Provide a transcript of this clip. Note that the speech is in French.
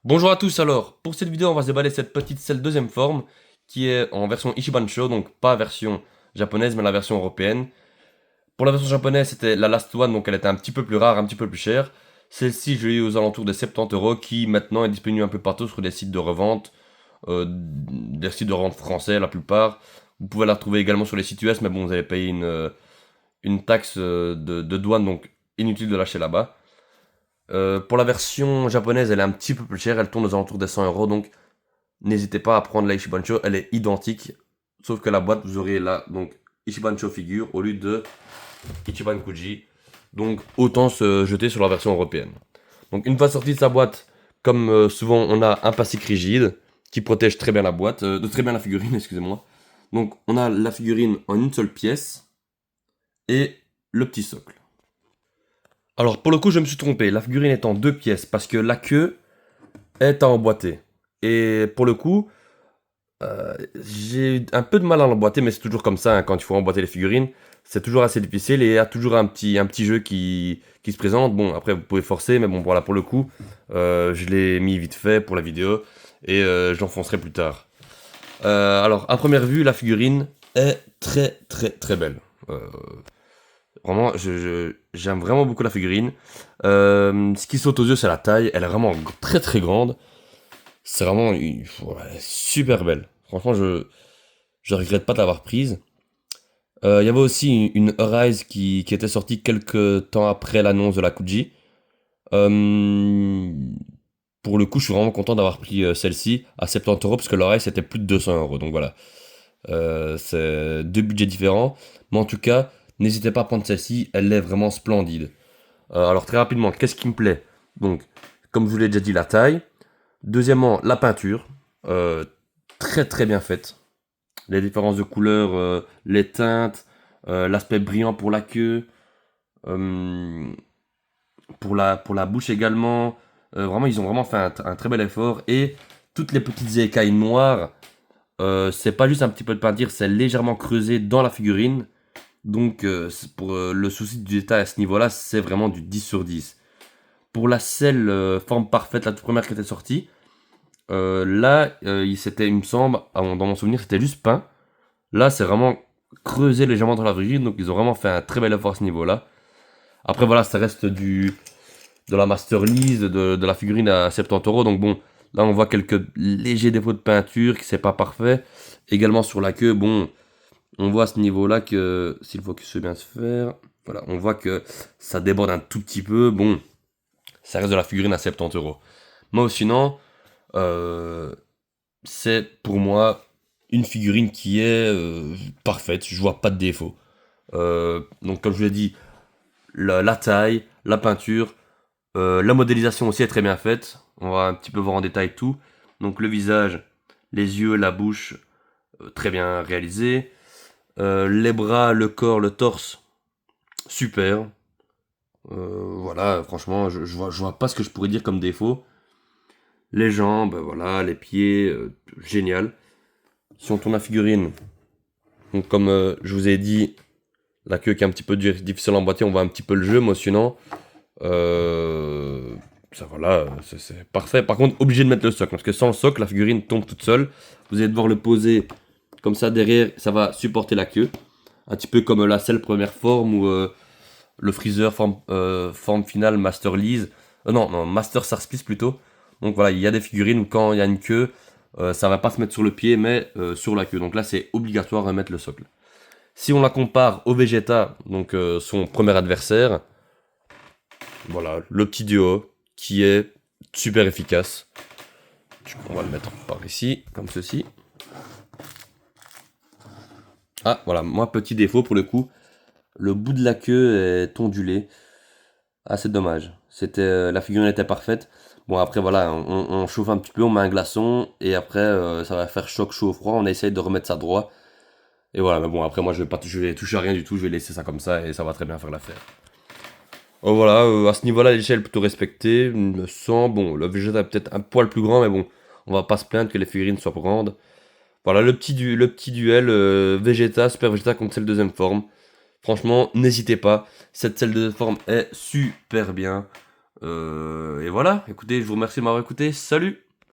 Bonjour à tous alors, pour cette vidéo on va se déballer cette petite selle deuxième forme qui est en version Ichiban-sho, donc pas version japonaise mais la version européenne. Pour la version japonaise c'était la Last One, donc elle était un petit peu plus rare, un petit peu plus chère. Celle-ci je l'ai eu aux alentours de 70 € qui maintenant est disponible un peu partout sur des sites de revente, des sites de revente français la plupart. Vous pouvez la retrouver également sur les sites US mais bon vous allez payer une taxe de douane donc inutile de l'acheter là-bas. Pour la version japonaise, elle est un petit peu plus chère, elle tourne aux alentours des 100 €, donc n'hésitez pas à prendre la Ichibancho, elle est identique, sauf que la boîte, vous aurez là, donc Ichibancho figure au lieu de Ichiban Kuji, donc autant se jeter sur la version européenne. Donc une fois sortie de sa boîte, comme souvent on a un plastique rigide qui protège très bien la boîte, très bien la figurine, excusez-moi. Donc on a la figurine en une seule pièce et le petit socle. Alors pour le coup je me suis trompé, la figurine est en deux pièces parce que la queue est à emboîter. Et pour le coup, j'ai un peu de mal à l'emboîter, mais c'est toujours comme ça, hein, quand il faut emboîter les figurines. C'est toujours assez difficile et il y a toujours un petit jeu qui se présente. Bon, après, vous pouvez forcer, mais bon, voilà, pour le coup, je l'ai mis vite fait pour la vidéo et je l'enfoncerai plus tard. Alors, à première vue, la figurine est très, très, très belle. Euh, Vraiment, j'aime vraiment beaucoup la figurine. Ce qui saute aux yeux, c'est la taille. Elle est vraiment très, très grande. C'est vraiment ouais, super belle. Franchement, je regrette pas de l'avoir prise. Il y avait aussi une Arise qui était sortie quelques temps après l'annonce de la Kuji. Euh, pour le coup, je suis vraiment content d'avoir pris celle-ci à 70 € parce que l'Arise c'était plus de 200 €. Donc voilà, c'est deux budgets différents. Mais en tout cas, n'hésitez pas à prendre celle-ci, elle est vraiment splendide. Alors très rapidement, qu'est-ce qui me plaît? Donc, comme je vous l'ai déjà dit, la taille. Deuxièmement, la peinture, euh, très très bien faite. Les différences de couleurs, les teintes, l'aspect brillant pour la queue, euh, pour la bouche également. Vraiment, ils ont vraiment fait un très bel effort. Et toutes les petites écailles noires, c'est pas juste un petit peu de peinture, c'est légèrement creusé dans la figurine. Donc, pour le souci du détail à ce niveau-là, c'est vraiment du 10 sur 10. Pour la selle forme parfaite, la toute première qui était sortie, là, il me semble, dans mon souvenir, c'était juste peint. Là, c'est vraiment creusé légèrement dans la figurine, donc ils ont vraiment fait un très bel effort à ce niveau-là. Après, voilà, ça reste de la master lease, de la figurine à 70 €, donc bon, là on voit quelques légers défauts de peinture, qui c'est pas parfait. Également sur la queue, bon, on voit à ce niveau-là que, s'il faut que ce bien se faire, voilà, on voit que ça déborde un tout petit peu, bon, ça reste de la figurine à 70 €. Moi, sinon, euh, c'est pour moi une figurine qui est parfaite, je vois pas de défaut. Donc comme je vous l'ai dit, la taille, la peinture, la modélisation aussi est très bien faite. On va un petit peu voir en détail tout. Donc le visage, les yeux, la bouche, très bien réalisé. Les bras, le corps, le torse, super. Voilà, franchement, je vois pas ce que je pourrais dire comme défaut. Les jambes, voilà, les pieds, génial. Si on tourne la figurine, donc comme je vous ai dit, la queue qui est un petit peu difficile à emboîter, on voit un petit peu le jeu, moi sinon, euh, ça voilà, c'est parfait. Par contre, obligé de mettre le socle, parce que sans le socle, la figurine tombe toute seule. Vous allez devoir le poser comme ça derrière, ça va supporter la queue. Un petit peu comme la selle première forme ou le freezer forme finale Master Lease. Non, non, Master Sarspice plutôt. Donc voilà, il y a des figurines où quand il y a une queue, ça va pas se mettre sur le pied, mais sur la queue. Donc là, c'est obligatoire de mettre le socle. Si on la compare au Vegeta, donc son premier adversaire, voilà, le petit duo qui est super efficace. On va le mettre par ici, comme ceci. Ah, voilà, moi, petit défaut pour le coup, le bout de la queue est ondulé. Ah, c'est dommage. La figurine était parfaite. Bon, après, voilà, on chauffe un petit peu, on met un glaçon, et après, ça va faire choc chaud-froid. On essaye de remettre ça droit. Et voilà, mais bon, après, moi, je vais toucher à rien du tout, je vais laisser ça comme ça, et ça va très bien faire l'affaire. Oh, voilà, à ce niveau-là, l'échelle est plutôt respectée, il me semble. Bon, le Vegeta est peut-être un poil plus grand, mais bon, on va pas se plaindre que les figurines soient grandes. Voilà, le petit duel Vegeta, Super Vegeta contre celle deuxième forme. Franchement, n'hésitez pas, cette celle de forme est super bien. Et voilà, écoutez, je vous remercie de m'avoir écouté. Salut!